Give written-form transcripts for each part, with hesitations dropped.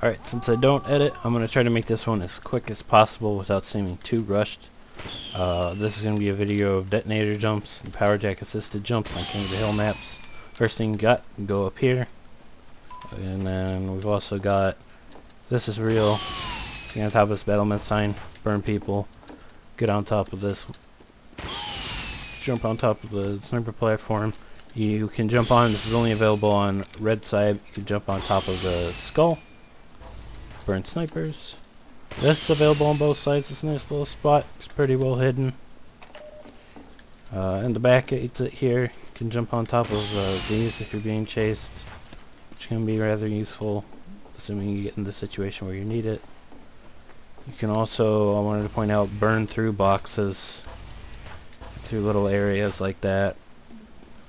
Alright, since I don't edit, I'm going to try to make this one as quick as possible without seeming too rushed. This is going to be a video of detonator jumps and power jack assisted jumps on King of the Hill maps. First thing you got, go up here. And then we've also got, this is real, get on top of this battlement sign, burn people, get on top of this, jump on top of the sniper platform. You can jump on, this is only available on red side, you can jump on top of the skull, burn snipers. This is available on both sides, it's a nice little spot, it's pretty well hidden. In the back exit here, you can jump on top of these if you're being chased, which can be rather useful, assuming you get in the situation where you need it. You can also, I wanted to point out, burn through boxes, through little areas like that,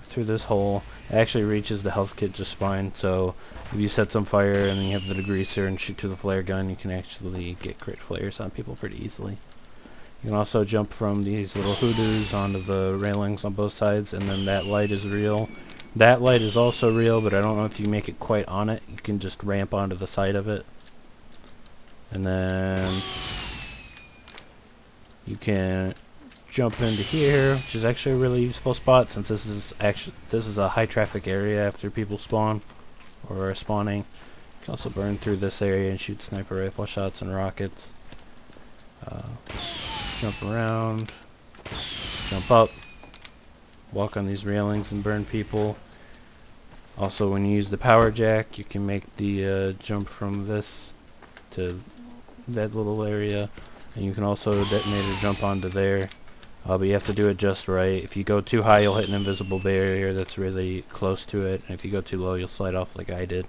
through this hole. It actually reaches the health kit just fine, so if you set some fire and then you have the degreaser and shoot to the flare gun, you can actually get crit flares on people pretty easily. You can also jump from these little hoodoos onto the railings on both sides, and then that light is real. That light is also real, but I don't know if you make it quite on it. You can just ramp onto the side of it. And then you can jump into here, which is actually a really useful spot since this is a high traffic area after people spawn or are spawning. You can also burn through this area and shoot sniper rifle shots and rockets. Jump around, jump up, walk on these railings and burn people. Also, when you use the power jack, you can make the jump from this to that little area, and you can also detonator jump onto there. But you have to do it just right. If you go too high, you'll hit an invisible barrier that's really close to it, and if you go too low, you'll slide off like I did.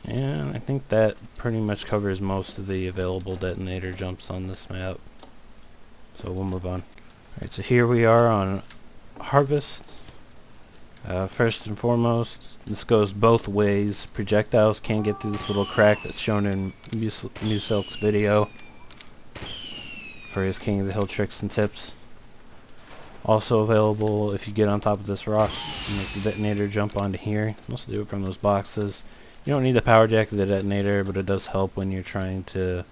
And I think that pretty much covers most of the available detonator jumps on this map. So we'll move on. Alright, so here we are on Harvest. First and foremost, this goes both ways. Projectiles can't get through this little crack that's shown in Musilk's video for his King of the Hill tricks and tips. Also available, if you get on top of this rock, you can make the detonator jump onto here. You can also do it from those boxes. You don't need the power jack of the detonator, but it does help when you're trying to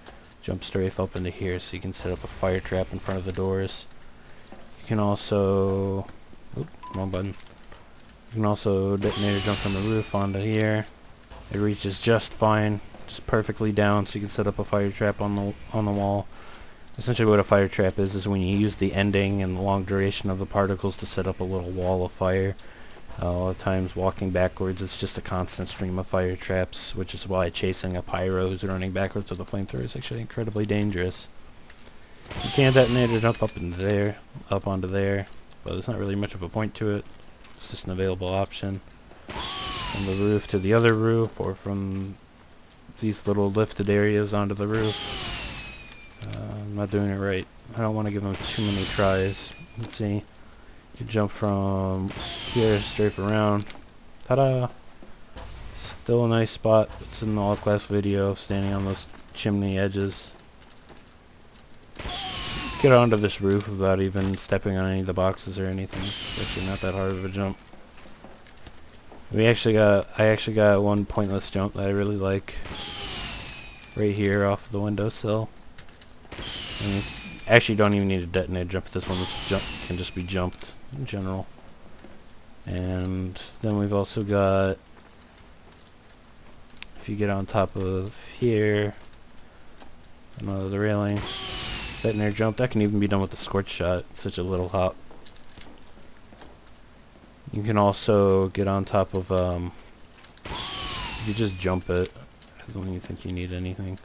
jump strafe up into here, so you can set up a fire trap in front of the doors. You can also, oops, wrong button. You can also detonator jump from the roof onto here. It reaches just fine, just perfectly down, so you can set up a fire trap on the wall. Essentially what a fire trap is when you use the ending and the long duration of the particles to set up a little wall of fire. A lot of times walking backwards, it's just a constant stream of fire traps, which is why chasing a pyro who's running backwards with a flamethrower is actually incredibly dangerous. You can detonator jump up onto there, but there's not really much of a point to it. It's just an available option. From the roof to the other roof, or from these little lifted areas onto the roof. I'm not doing it right. I don't want to give them too many tries. Let's see. You can jump from here straight around. Ta-da! Still a nice spot. It's in the all-class video, standing on those chimney edges. Get onto this roof without even stepping on any of the boxes or anything. It's actually not that hard of a jump. I actually got one pointless jump that I really like. Right here off the windowsill. And you actually don't even need a detonator jump for this one. This jump can just be jumped in general. And then we've also got, if you get on top of here, the railing, detonator jump, that can even be done with the scorch shot. It's such a little hop. You can also get on top of, you just jump it when you think you need anything.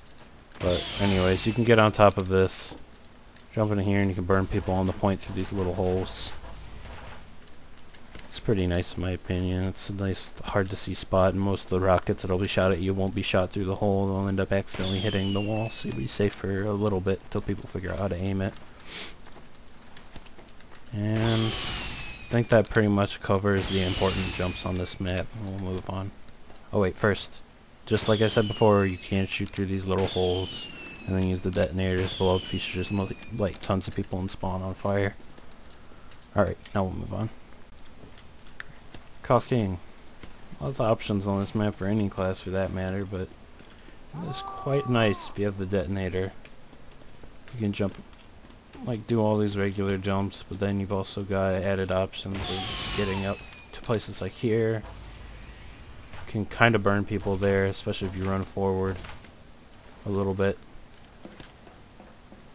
But anyways, you can get on top of this, jump in here, and you can burn people on the point through these little holes. It's pretty nice in my opinion. It's a nice, hard to see spot, and most of the rockets that'll be shot at you won't be shot through the hole. They'll end up accidentally hitting the wall, so you'll be safe for a little bit until people figure out how to aim it. And I think that pretty much covers the important jumps on this map, and we'll move on. Oh wait, first, just like I said before, you can't shoot through these little holes and then use the detonators. Blow up features light tons of people and spawn on fire. Alright, now we'll move on. KOTH King. Lots of options on this map for any class for that matter, but it's quite nice if you have the detonator. You can jump, like do all these regular jumps, but then you've also got added options of getting up to places like here. You can kind of burn people there, especially if you run forward a little bit.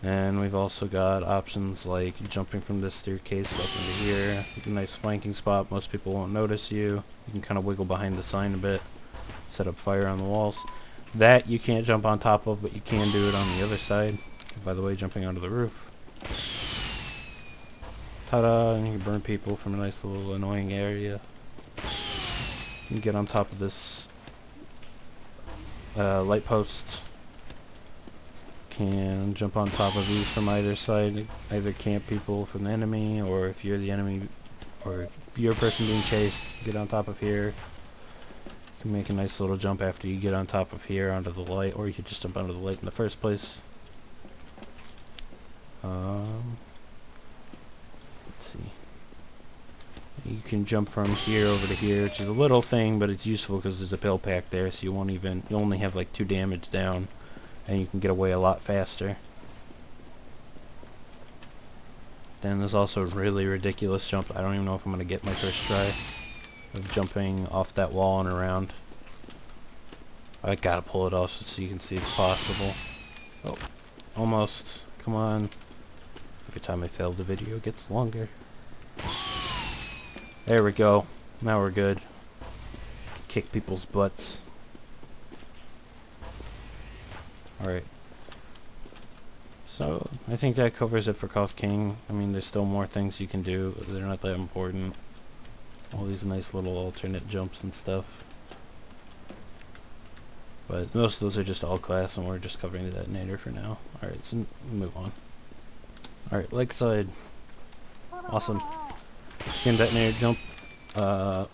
And we've also got options like jumping from this staircase up into here. A nice flanking spot, most people won't notice you. You can kind of wiggle behind the sign a bit, set up fire on the walls. That you can't jump on top of, but you can do it on the other side. By the way, jumping onto the roof. Ta-da! And you can burn people from a nice little annoying area. You can get on top of this light post. Can jump on top of these from either side, either camp people from the enemy, or if you're the enemy, or if you're a person being chased, get on top of here. You can make a nice little jump after you get on top of here onto the light, or you could just jump onto the light in the first place. Let's see. You can jump from here over to here, which is a little thing, but it's useful because there's a pill pack there, so you only have like 2 damage down. And you can get away a lot faster. Then there's also a really ridiculous jump. I don't even know if I'm going to get my first try of jumping off that wall and around. I gotta pull it off so you can see it's possible. Oh, almost. Come on. Every time I fail, the video gets longer. There we go. Now we're good. Kick people's butts. Alright, so I think that covers it for KOTH King. I mean, there's still more things you can do, but they're not that important. All these nice little alternate jumps and stuff. But most of those are just all class, and we're just covering the detonator for now. Alright, so move on. Alright, Lakeside. Awesome. Can detonator jump up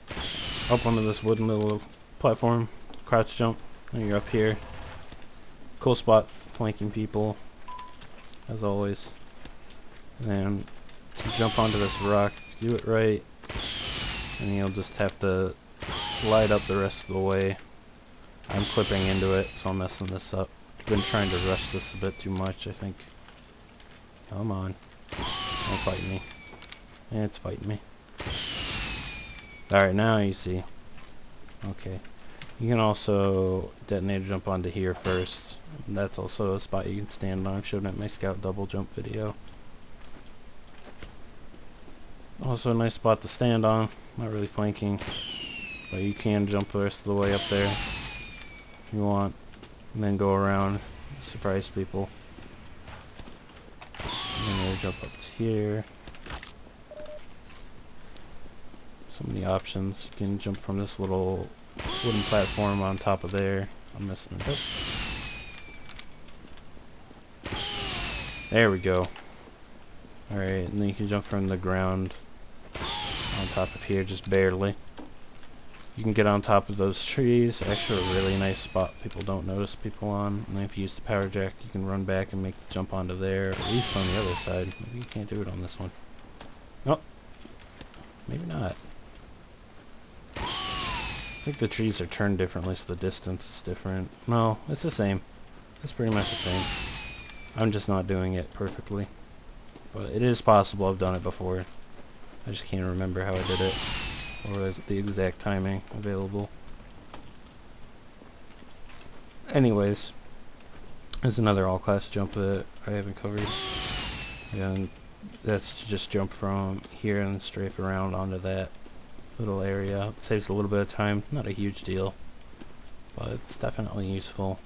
onto this wooden little platform, crouch jump, and you're up here. Cool spot flanking people, as always. And then you jump onto this rock, do it right, and you'll just have to slide up the rest of the way. I'm clipping into it, so I'm messing this up. I've been trying to rush this a bit too much, I think. Come on. Don't fight me. Yeah, it's fighting me. Alright, now you see. Okay. You can also detonator jump onto here first. That's also a spot you can stand on. I've shown it in my scout double jump video. Also a nice spot to stand on. Not really flanking, but you can jump the rest of the way up there if you want, and then go around, surprise people. And then jump up to here. So many options. You can jump from this little wooden platform on top of there. I'm messing it up. There we go. Alright, and then you can jump from the ground on top of here, just barely. You can get on top of those trees. Actually a really nice spot people don't notice people on. And then if you use the power jack, you can run back and make the jump onto there, at least on the other side. Maybe you can't do it on this one. Nope. Maybe not. I think the trees are turned differently, so the distance is different. No, it's the same. It's pretty much the same. I'm just not doing it perfectly. But it is possible. I've done it before. I just can't remember how I did it, or is the exact timing available. Anyways, there's another all-class jump that I haven't covered. And that's to just jump from here and strafe around onto that little area. It saves a little bit of time. Not a huge deal, but it's definitely useful.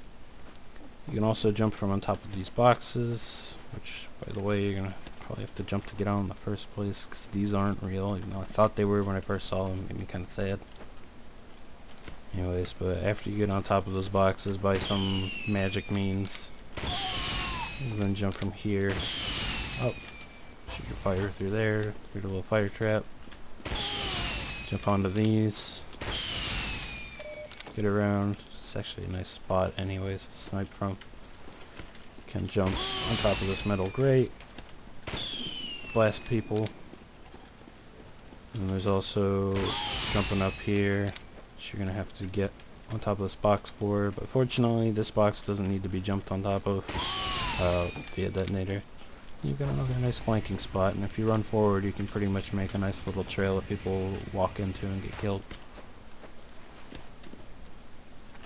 You can also jump from on top of these boxes, which, by the way, you're going to probably have to jump to get on in the first place, because these aren't real, even though I thought they were when I first saw them. It made me kind of sad. Anyways, but after you get on top of those boxes by some magic means, you then jump from here up, shoot your fire through there, through the little fire trap, jump onto these, get around. It's actually a nice spot anyways to snipe from. You can jump on top of this metal grate, blast people, and there's also jumping up here, which you're going to have to get on top of this box for, but fortunately this box doesn't need to be jumped on top of via detonator. You've got another nice flanking spot, and if you run forward you can pretty much make a nice little trail that people walk into and get killed.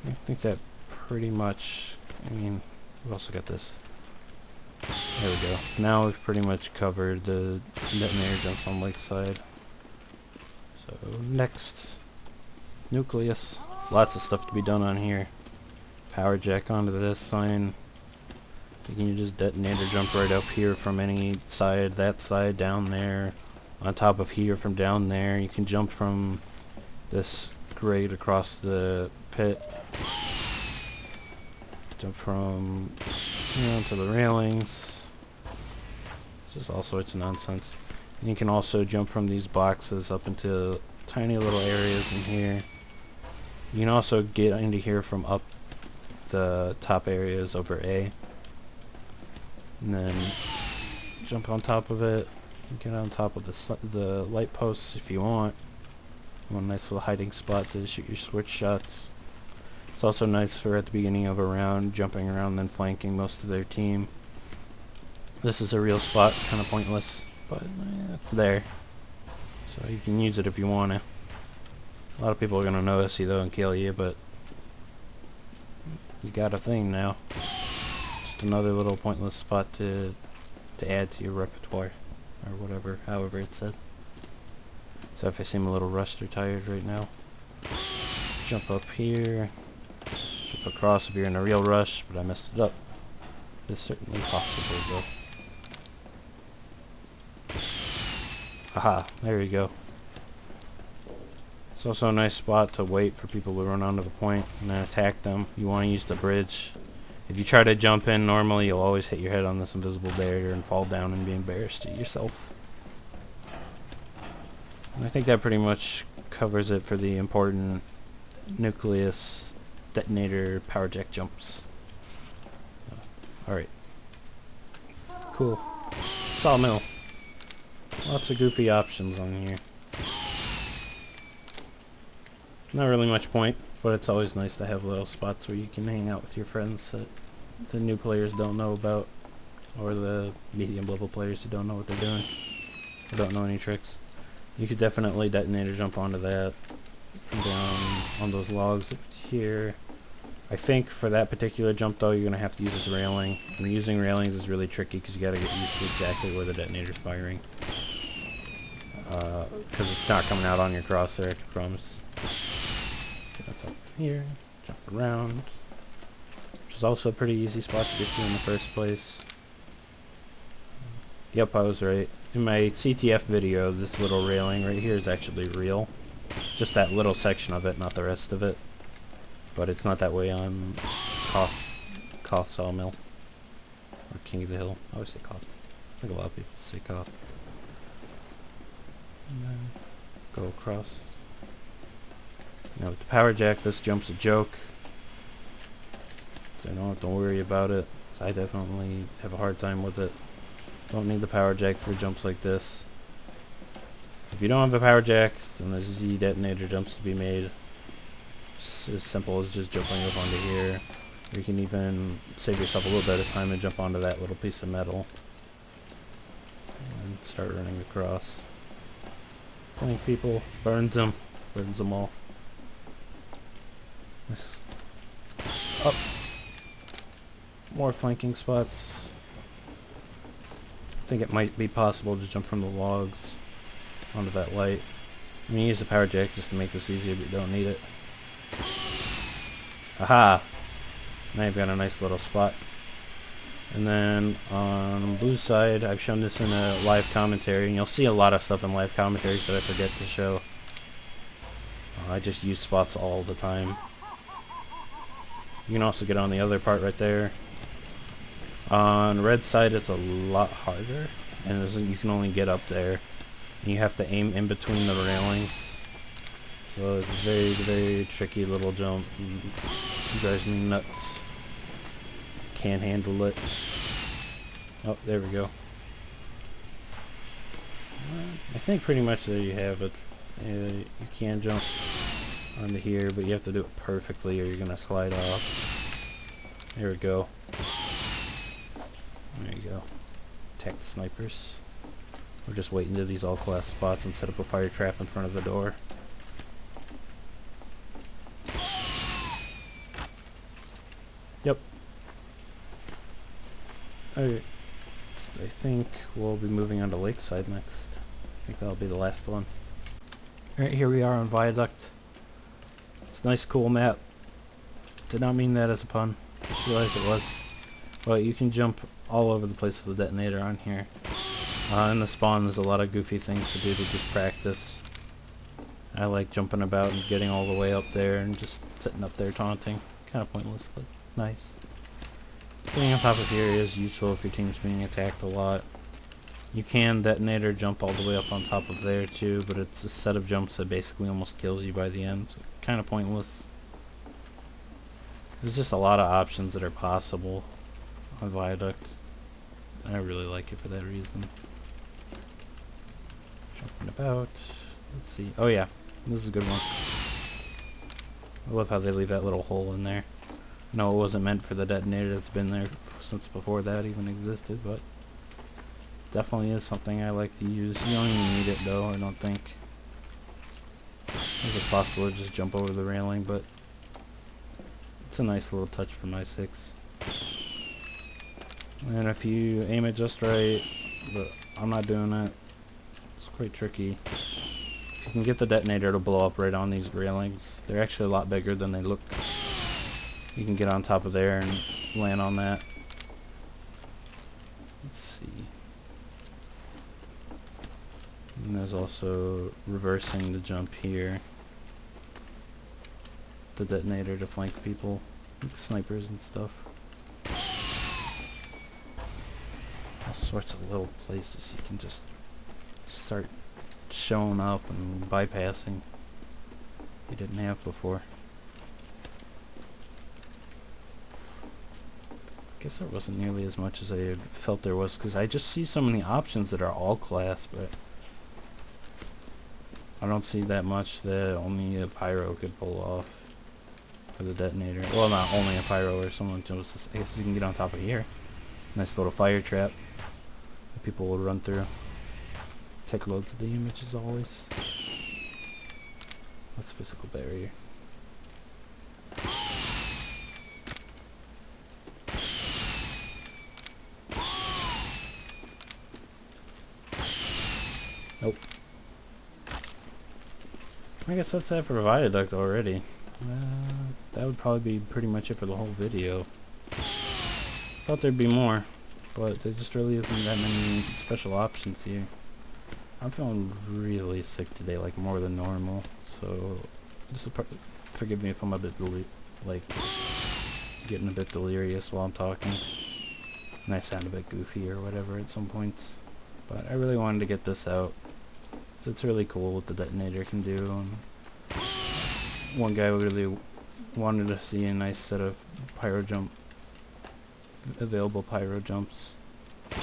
I think that pretty much, I mean, we've also got this. There we go. Now we've pretty much covered the detonator jumps on Lakeside. So next, Nucleus. Lots of stuff to be done on here. Power jack onto this sign. You can just detonator jump right up here from any side, that side, down there, on top of here from down there. You can jump from this grate across the pit. Jump from, you know, to the railings. It's just all sorts of nonsense. And you can also jump from these boxes up into tiny little areas in here. You can also get into here from up the top areas over A. And then jump on top of it. Get on top of the light posts if you want. One nice little hiding spot to shoot your switch shots. It's also nice for at the beginning of a round, jumping around and then flanking most of their team. This is a real spot, kind of pointless, but it's there. So you can use it if you want to. A lot of people are going to notice you though and kill you, but you got a thing now. Just another little pointless spot to add to your repertoire, or whatever, however it's said. So if I seem a little rushed or tired right now, jump up here, jump across if you're in a real rush, but I messed it up. It's certainly possible though. Haha, there you go. It's also a nice spot to wait for people to run onto the point and then attack them. You want to use the bridge. If you try to jump in normally, you'll always hit your head on this invisible barrier and fall down and be embarrassed at yourself. And I think that pretty much covers it for the important Nucleus detonator power jack jumps. Alright. Cool. Sawmill. Lots of goofy options on here. Not really much point, but it's always nice to have little spots where you can hang out with your friends that the new players don't know about, or the medium level players who don't know what they're doing, or don't know any tricks. You could definitely detonator jump onto that from down on those logs up here. I think for that particular jump though, you're going to have to use this railing. And using railings is really tricky because you got to get used to exactly where the detonator's firing. Because it's not coming out on your crosshair, I promise. Get up here, jump around, which is also a pretty easy spot to get to in the first place. Yep, I was right. In my CTF video, this little railing right here is actually real. Just that little section of it, not the rest of it. But it's not that way on KOTH Sawmill. Or King of the Hill. I always say KOTH. I think a lot of people say KOTH. And then go across. Now with the power jack, this jump's a joke. So I don't have to worry about it. So I definitely have a hard time with it. Don't need the power jack for jumps like this. If you don't have a power jack, then there's Z detonator jumps to be made. It's as simple as just jumping up onto here. Or you can even save yourself a little bit of time and jump onto that little piece of metal. And start running across. Flank people, burns them all. Up. More flanking spots. I think it might be possible to jump from the logs onto that light. I'm gonna use the power jack just to make this easier, but you don't need it. Aha! Now you've got a nice little spot. And then on the blue side, I've shown this in a live commentary, and you'll see a lot of stuff in live commentaries that I forget to show. I just use spots all the time. You can also get on the other part right there. On red side, it's a lot harder, and you can only get up there. And you have to aim in between the railings. So it's a very, very tricky little jump. It drives me nuts. Can't handle it. Oh, there we go. I think pretty much there you have it. You can jump onto here, but you have to do it perfectly or you're gonna slide off. There we go. There you go. Attack the snipers. Or just wait into these all-class spots and set up a fire trap in front of the door. Yep. Alright. I think we'll be moving on to Lakeside next. I think that'll be the last one. Alright, here we are on Viaduct. It's a nice, cool map. Did not mean that as a pun. Just realized it was. But you can jump all over the place with the detonator on here. In the spawn, there's a lot of goofy things to do to just practice. I like jumping about and getting all the way up there and just sitting up there taunting. Kind of pointless, but nice. Getting on top of here is useful if your team's being attacked a lot. You can detonator jump all the way up on top of there too, but it's a set of jumps that basically almost kills you by the end. So kind of pointless. There's just a lot of options that are possible on Viaduct. I really like it for that reason. Jumping about. Let's see. Oh yeah, this is a good one. I love how they leave that little hole in there. No, it wasn't meant for the detonator that's been there since before that even existed, but definitely is something I like to use. You don't even need it though, I don't think. If it's possible to just jump over the railing, but it's a nice little touch for my 6. And if you aim it just right, but I'm not doing that. It's quite tricky. If you can get the detonator to blow up right on these railings, they're actually a lot bigger than they look. You can get on top of there and land on that. Let's see. And there's also reversing the jump here. The detonator to flank people, like snipers and stuff. All sorts of little places you can just start showing up and bypassing you didn't have before. I guess there wasn't nearly as much as I felt there was, because I just see so many options that are all class, but I don't see that much that only a pyro could pull off for the detonator. Well, not only a pyro or someone just, I guess you can get on top of here. Nice little fire trap that people will run through. Take loads of damage as always. That's physical barrier. Nope. I guess that's that for Viaduct already. That would probably be pretty much it for the whole video. Thought there'd be more, but there just really isn't that many special options here. I'm feeling really sick today, like more than normal, so just forgive me if I'm a bit getting a bit delirious while I'm talking, and I sound a bit goofy or whatever at some points. But I really wanted to get this out, because it's really cool what the detonator can do. And one guy really wanted to see a nice set of available pyro jumps. I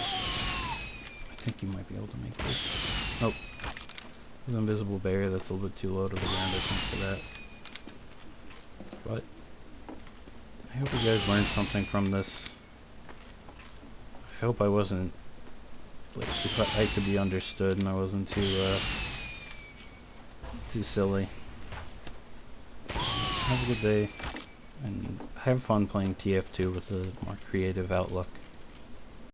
think you might be able to make this. Nope. There's an invisible barrier that's a little bit too low to the ground, I think, for that. But I hope you guys learned something from this. I hope I wasn't I could be understood and I wasn't too silly. Have a good day and have fun playing TF2 with a more creative outlook.